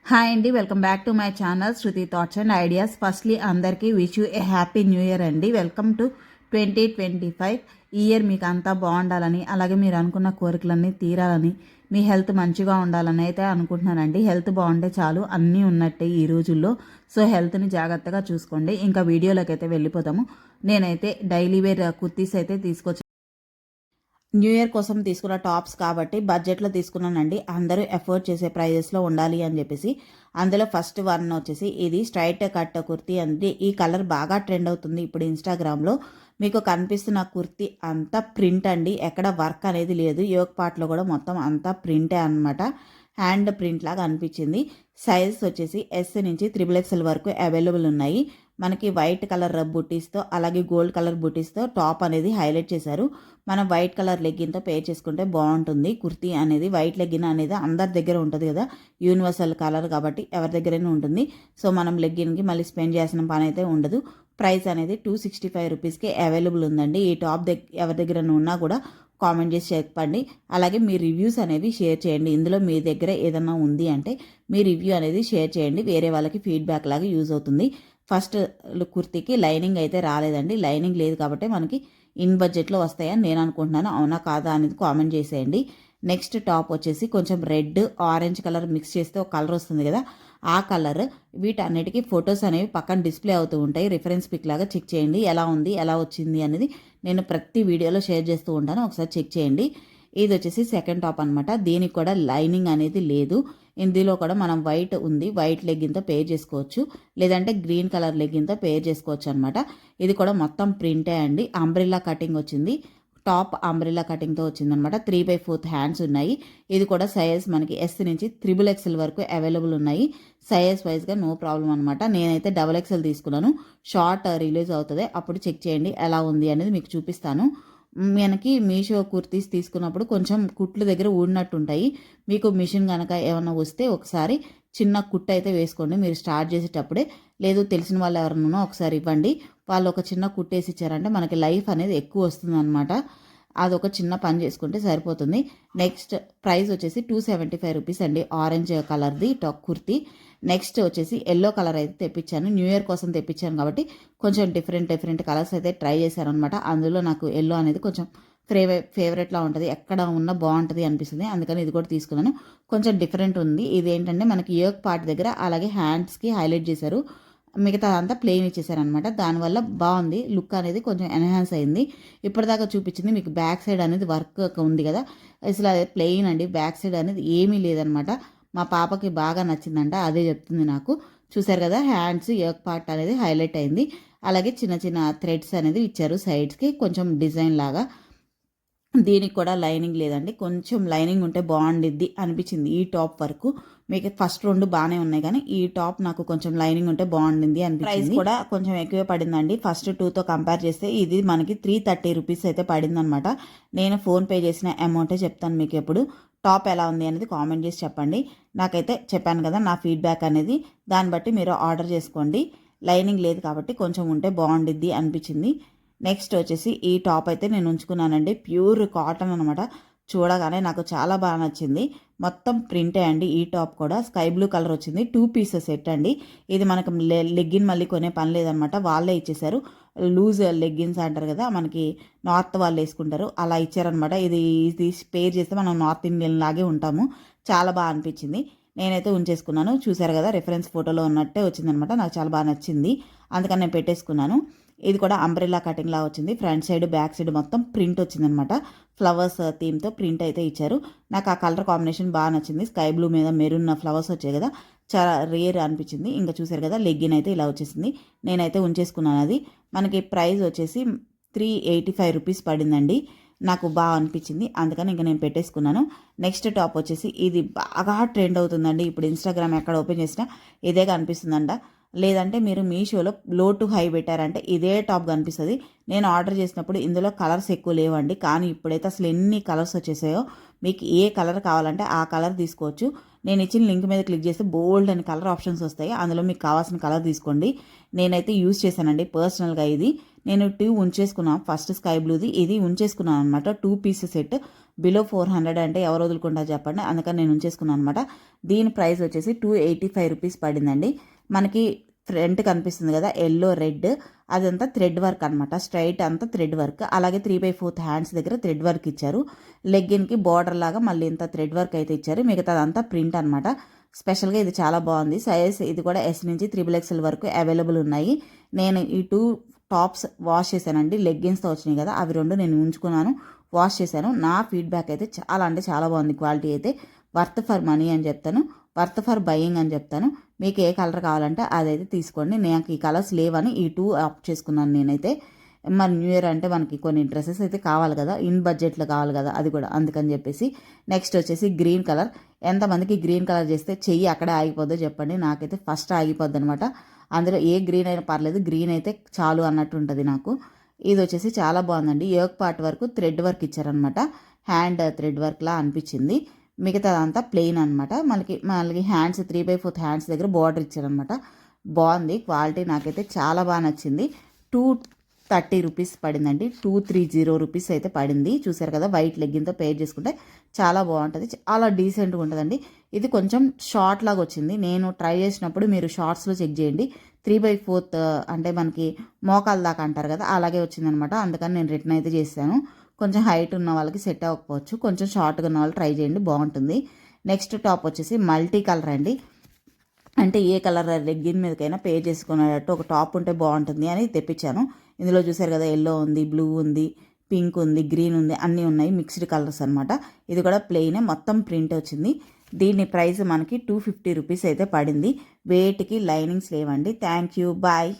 Hi అండి, welcome back to my channel Shruthi thoughts and ideas. Firstly అందరికీ wish you a happy new year అండి. Welcome to 2025. ఈ year మీకు అంతా బాగుండాలని, అలాగే మీరు అనుకున్న కోరికలన్నీ తీరాలని, మీ హెల్త్ మంచిగా ఉండాలని అయితే అనుకుంటున్నానండి. హెల్త్ బాగుంటే చాలు, అన్నీ ఉన్నట్టే ఈ రోజుల్లో. సో హెల్త్ని జాగ్రత్తగా చూసుకోండి. ఇంకా వీడియోలోకి అయితే వెళ్ళిపోతాము. నేనైతే డైలీ వేర్ కుర్తీస్ అయితే తీసుకొచ్చి న్యూ ఇయర్ కోసం తీసుకున్న టాప్స్ కాబట్టి బడ్జెట్లో తీసుకున్నానండి. అందరూ ఎఫోర్డ్ చేసే ప్రైజెస్లో ఉండాలి అని చెప్పేసి. అందులో ఫస్ట్ వన్ వచ్చేసి ఇది స్ట్రైట్ కట్ కుర్తీ అండి. ఈ కలర్ బాగా ట్రెండ్ అవుతుంది ఇప్పుడు ఇన్స్టాగ్రామ్లో. మీకు కనిపిస్తున్న కుర్తీ అంతా ప్రింట్ అండి, ఎక్కడ వర్క్ అనేది లేదు. యోగ్ పార్ట్లో కూడా మొత్తం అంతా ప్రింటే అనమాట. హ్యాండ్ ప్రింట్ లాగా అనిపించింది. సైజ్ వచ్చేసి ఎస్ నుంచి XXL వరకు అవైలబుల్ ఉన్నాయి. మనకి వైట్ కలర్ బుటీస్తో అలాగే గోల్డ్ కలర్ బుటీస్తో టాప్ అనేది హైలైట్ చేశారు. మనం వైట్ కలర్ లెగ్గిన్తో పేర్ చేసుకుంటే బాగుంటుంది. కుర్తీ అనేది వైట్ లెగ్గిన్ అనేది అందరి దగ్గర ఉంటుంది కదా, యూనివర్సల్ కలర్ కాబట్టి ఎవరి దగ్గరైనా ఉంటుంది. సో మనం లెగ్గిన్కి మళ్ళీ స్పెండ్ చేసిన పని అయితే ఉండదు. ప్రైస్ అనేది 265 రూపీస్కి అవైలబుల్ ఉందండి. ఈ టాప్ ఎవరి దగ్గర ఉన్నా కూడా కామెంట్ చేసి చెప్పండి. అలాగే మీ రివ్యూస్ అనేవి షేర్ చేయండి. ఇందులో మీ దగ్గర ఏదన్నా ఉంది అంటే మీ రివ్యూ అనేది షేర్ చేయండి, వేరే వాళ్ళకి ఫీడ్బ్యాక్ లాగా యూజ్ అవుతుంది. ఫస్ట్ కుర్తీకి లైనింగ్ అయితే రాలేదండి. లైనింగ్ లేదు కాబట్టి మనకి ఇన్ బడ్జెట్లో వస్తాయని నేను అనుకుంటున్నాను. అవునా కాదా అనేది కామెంట్ చేసేయండి. నెక్స్ట్ టాప్ వచ్చేసి కొంచెం రెడ్ ఆరెంజ్ కలర్ మిక్స్ చేస్తే ఒక కలర్ వస్తుంది కదా, ఆ కలర్. వీటన్నిటికీ ఫొటోస్ అనేవి పక్కన డిస్ప్లే అవుతూ ఉంటాయి. రిఫరెన్స్ పిక్ లాగా చెక్ చేయండి, ఎలా ఉంది ఎలా వచ్చింది అనేది నేను ప్రతి వీడియోలో షేర్ చేస్తూ ఉంటాను, ఒకసారి చెక్ చేయండి. ఇది వచ్చేసి సెకండ్ టాప్ అనమాట. దీనికి కూడా లైనింగ్ అనేది లేదు. ఇందులో కూడా మనం వైట్ ఉంది, వైట్ లెగ్గిన్తో పేర్ చేసుకోవచ్చు, లేదంటే గ్రీన్ కలర్ లెగ్గిన్తో పేర్ చేసుకోవచ్చు అనమాట. ఇది కూడా మొత్తం ప్రింటే అండి. అంబ్రిల్లా కటింగ్ వచ్చింది, టాప్ అంబ్రిల్లా కటింగ్తో వచ్చిందనమాట. 3/4 హ్యాండ్స్ ఉన్నాయి. ఇది కూడా సైజ్ మనకి ఎస్ నుంచి XXL వరకు అవైలబుల్ ఉన్నాయి. సైజ్ వైజ్గా నో ప్రాబ్లం అనమాట. నేనైతే XXL తీసుకున్నాను. షార్ట్ రిలీజ్ అవుతుంది, అప్పుడు చెక్ చేయండి ఎలా ఉంది అనేది మీకు చూపిస్తాను. మనకి మీషో కుర్తీస్ తీసుకున్నప్పుడు కొంచెం కుట్లు దగ్గర ఊడినట్టు ఉంటాయి. మీకు మిషన్ కనుక ఏమైనా వస్తే ఒకసారి చిన్న కుట్టు అయితే వేసుకోండి మీరు స్టార్ట్ చేసేటప్పుడే. లేదు తెలిసిన వాళ్ళు ఎవరన్నా ఒకసారి ఇవ్వండి, వాళ్ళు ఒక చిన్న కుట్టు వేసి ఇచ్చారంటే మనకి లైఫ్ అనేది ఎక్కువ వస్తుంది అనమాట. అదొక చిన్న పని చేసుకుంటే సరిపోతుంది. నెక్స్ట్ ప్రైస్ వచ్చేసి 275 రూపీస్ అండి, ఆరెంజ్ కలర్ది టాప్ కుర్తీ. నెక్స్ట్ వచ్చేసి ఎల్లో కలర్ అయితే తెప్పించాను, న్యూ ఇయర్ కోసం తెప్పించాను కాబట్టి కొంచెం డిఫరెంట్ కలర్స్ అయితే ట్రై చేశాను అనమాట. అందులో నాకు ఎల్లో అనేది కొంచెం ఫేవరెట్లా ఉంటుంది, ఎక్కడ ఉన్నా బాగుంటుంది అనిపిస్తుంది, అందుకని ఇది కూడా తీసుకున్నాను. కొంచెం డిఫరెంట్ ఉంది. ఇది ఏంటంటే మనకి యోగ్ పార్ట్ దగ్గర అలాగే హ్యాండ్స్కి హైలైట్ చేశారు, మిగతా అంతా ప్లెయిన్ ఇచ్చేసారనమాట. దానివల్ల బాగుంది, లుక్ అనేది కొంచెం ఎన్హాన్స్ అయింది. ఇప్పటిదాకా చూపించింది మీకు బ్యాక్ సైడ్ అనేది వర్క్ ఉంది కదా, అసలు అది ప్లెయిన్ అండి, బ్యాక్ సైడ్ అనేది ఏమీ లేదనమాట. మా పాపకి బాగా నచ్చిందంట, అదే చెప్తుంది నాకు. చూసారు కదా, హ్యాండ్స్ యోగ్ పార్ట్ అనేది హైలైట్ అయింది. అలాగే చిన్న చిన్న థ్రెడ్స్ అనేది ఇచ్చారు సైడ్స్కి, కొంచెం డిజైన్ లాగా. దీనికి కూడా లైనింగ్ లేదండి, కొంచెం లైనింగ్ ఉంటే బాగుండిద్ది అనిపించింది ఈ టాప్ వరకు. మీకు ఫస్ట్ రెండు బాగానే ఉన్నాయి కానీ ఈ టాప్ నాకు కొంచెం లైనింగ్ ఉంటే బాగుండింది అనిపించింది. ప్రైస్ కూడా కొంచెం ఎక్కువే పడిందండి, ఫస్ట్ 2తో కంపేర్ చేస్తే ఇది మనకి 330 రూపీస్ అయితే పడిందనమాట. నేను ఫోన్పే చేసిన అమౌంటే చెప్తాను మీకు ఎప్పుడు. టాప్ ఎలా ఉంది అనేది కామెంట్ చేసి చెప్పండి. నాకైతే చెప్పాను కదా నా ఫీడ్బ్యాక్ అనేది, దాన్ని బట్టి మీరు ఆర్డర్ చేసుకోండి. లైనింగ్ లేదు కాబట్టి కొంచెం ఉంటే బాగుండిద్ది అనిపించింది. నెక్స్ట్ వచ్చేసి ఈ టాప్ అయితే నేను ఉంచుకున్నానండి, ప్యూర్ కాటన్ అనమాట. చూడగానే నాకు చాలా బాగా నచ్చింది. మొత్తం ప్రింటే అండి. ఈ టాప్ కూడా స్కై బ్లూ కలర్ వచ్చింది, 2 పీసెస్ సెట్ అండి. ఇది మనకు లెగ్గిన్ మళ్ళీ కొనే పని లేదనమాట, వాళ్ళే ఇచ్చేసారు. లూజ్ లెగ్గిన్స్ అంటారు కదా, మనకి నార్త్ వాళ్ళు వేసుకుంటారు, అలా ఇచ్చారనమాట. ఇది పేర్ చేస్తే మనం నార్త్ ఇండియన్ లాగే ఉంటాము. చాలా బాగా అనిపించింది, నేనైతే ఉంచేసుకున్నాను. చూసారు కదా, రిఫరెన్స్ ఫోటోలో ఉన్నట్టే వచ్చిందనమాట. నాకు చాలా బాగా నచ్చింది, అందుకని నేను పెట్టేసుకున్నాను. ఇది కూడా అంబ్రెల్లా కటింగ్ లా వచ్చింది, ఫ్రంట్ సైడ్ బ్యాక్ సైడ్ మొత్తం ప్రింట్ వచ్చిందనమాట. ఫ్లవర్స్ థీమ్తో ప్రింట్ అయితే ఇచ్చారు. నాకు ఆ కలర్ కాంబినేషన్ బాగా నచ్చింది, స్కై బ్లూ మీద మెరూన్ ఫ్లవర్స్ వచ్చాయి కదా, చాలా రేర్ అనిపించింది. ఇంకా చూసారు కదా, లెగ్గిన్ అయితే ఇలా వచ్చేసింది, నేనైతే ఉంచేసుకున్నాను. అది మనకి ప్రైస్ వచ్చేసి 385 రూపీస్ పడిందండి. నాకు బాగా అనిపించింది, అందుకని ఇంకా నేను పెట్టేసుకున్నాను. నెక్స్ట్ టాప్ వచ్చేసి ఇది బాగా ట్రెండ్ అవుతుందండి ఇప్పుడు, ఇన్స్టాగ్రామ్ ఎక్కడ ఓపెన్ చేసినా ఇదే కనిపిస్తుందంట. లేదంటే మీరు మీషోలో లో టు హై పెట్టారంటే ఇదే టాప్ కనిపిస్తుంది. నేను ఆర్డర్ చేసినప్పుడు ఇందులో కలర్స్ ఎక్కువ లేవండి, కానీ ఇప్పుడైతే అసలు ఎన్ని కలర్స్ వచ్చేసాయో మీకు ఏ కలర్ కావాలంటే ఆ కలర్ తీసుకోవచ్చు. నేను ఇచ్చిన లింక్ మీద క్లిక్ చేస్తే బోల్డ్ అని కలర్ ఆప్షన్స్ వస్తాయి, అందులో మీకు కావాల్సిన కలర్ తీసుకోండి. నేనైతే యూజ్ చేశానండి పర్సనల్గా. ఇది నేను 2 ఉంచేసుకున్నాను. ఫస్ట్ స్కై బ్లూది ఇది ఉంచేసుకున్నాను అనమాట. 2 పీస్ సెట్ బిలో 400 అంటే ఎవరు వదులుకుంటారు చెప్పండి, అందుకని నేను ఉంచేసుకున్నాను అనమాట. దీని ప్రైస్ వచ్చేసి 285 రూపీస్ పడిందండి. మనకి ఫ్రంట్ కనిపిస్తుంది కదా ఎల్లో రెడ్, అదంతా థ్రెడ్ వర్క్ అనమాట. స్ట్రైట్ అంతా థ్రెడ్ వర్క్. అలాగే 3/4 హ్యాండ్స్ దగ్గర థ్రెడ్ వర్క్ ఇచ్చారు. లెగ్గిన్కి బార్డర్ లాగా మళ్ళీ ఇంత థ్రెడ్ వర్క్ అయితే ఇచ్చారు. మిగతాదంతా ప్రింట్ అనమాట. స్పెషల్గా ఇది చాలా బాగుంది. సైజ్ ఇది కూడా S నుంచి XXL వరకు అవైలబుల్ ఉన్నాయి. నేను ఈ 2 టాప్స్ వాష్ చేశానండి. లెగ్గిన్స్తో వచ్చినాయి కదా, అవి 2 నేను ఉంచుకున్నాను, వాష్ చేశాను. నా ఫీడ్బ్యాక్ అయితే చాలా అంటే చాలా బాగుంది. క్వాలిటీ అయితే వర్త్ ఫర్ మనీ అని చెప్తాను, వర్త్ ఫర్ బయింగ్ అని చెప్తాను. మీకు ఏ కలర్ కావాలంటే అదైతే తీసుకోండి. నాకు ఈ కలర్స్ లేవని ఈ 2 ఆప్ట్ చేసుకున్నాను నేనైతే. మరి న్యూ ఇయర్ అంటే మనకి కొన్ని డ్రెస్సెస్ అయితే కావాలి కదా, ఇన్ బడ్జెట్లో కావాలి కదా, అది కూడా అందుకని చెప్పేసి. నెక్స్ట్ వచ్చేసి గ్రీన్ కలర్. ఎంతమందికి గ్రీన్ కలర్ చేస్తే చెయ్యి అక్కడే ఆగిపోద్దో చెప్పండి. నాకైతే ఫస్ట్ ఆగిపోద్ది అనమాట. అందులో ఏ గ్రీన్ అయినా పర్లేదు, గ్రీన్ అయితే చాలు అన్నట్టు ఉంటుంది నాకు. ఇది వచ్చేసి చాలా బాగుందండి. యోక్ పార్ట్ వరకు థ్రెడ్ వర్క్ ఇచ్చారనమాట. హ్యాండ్ థ్రెడ్ వర్క్లా అనిపించింది. మిగతాదంతా ప్లెయిన్ అనమాట. మళ్ళీ హ్యాండ్స్ 3/4 హ్యాండ్స్ దగ్గర బార్డర్ ఇచ్చారనమాట. బాగుంది క్వాలిటీ, నాకైతే చాలా బాగా నచ్చింది. 230 రూపీస్ పడిందండి. 230 రూపీస్ అయితే పడింది. చూసారు కదా, వైట్ లెగ్గిన్తో పేర్ చేసుకుంటే చాలా బాగుంటుంది, చాలా డీసెంట్గా ఉంటుందండి. ఇది కొంచెం షార్ట్ లాగా వచ్చింది. నేను ట్రై చేసినప్పుడు మీరు షార్ట్స్లో చెక్ చేయండి. 3/4 అంటే మనకి మోకాల దాకా అంటారు కదా, అలాగే వచ్చిందనమాట. అందుకని నేను రిటర్న్ అయితే చేశాను. కొంచెం హైట్ ఉన్న వాళ్ళకి సెట్ అవ్వకపోవచ్చు, కొంచెం షార్ట్గా ఉన్న వాళ్ళు ట్రై చేయండి, బాగుంటుంది. నెక్స్ట్ టాప్ వచ్చేసి మల్టీ కలర్ అండి. అంటే ఏ కలర్ లెగ్గిన్ మీదకైనా పే చేసుకునేటట్టు ఒక టాప్ ఉంటే బాగుంటుంది అని తెప్పించాను. ఇందులో చూసారు కదా, ఎల్లో ఉంది, బ్లూ ఉంది, పింక్ ఉంది, గ్రీన్ ఉంది, అన్నీ ఉన్నాయి, మిక్స్డ్ కలర్స్ అనమాట. ఇది కూడా ప్లెయినే, మొత్తం ప్రింట్ వచ్చింది. దీని ప్రైస్ మనకి 250 రూపీస్ అయితే పడింది. వెయిట్కి లైనింగ్స్ లేవండి. Thank you, bye.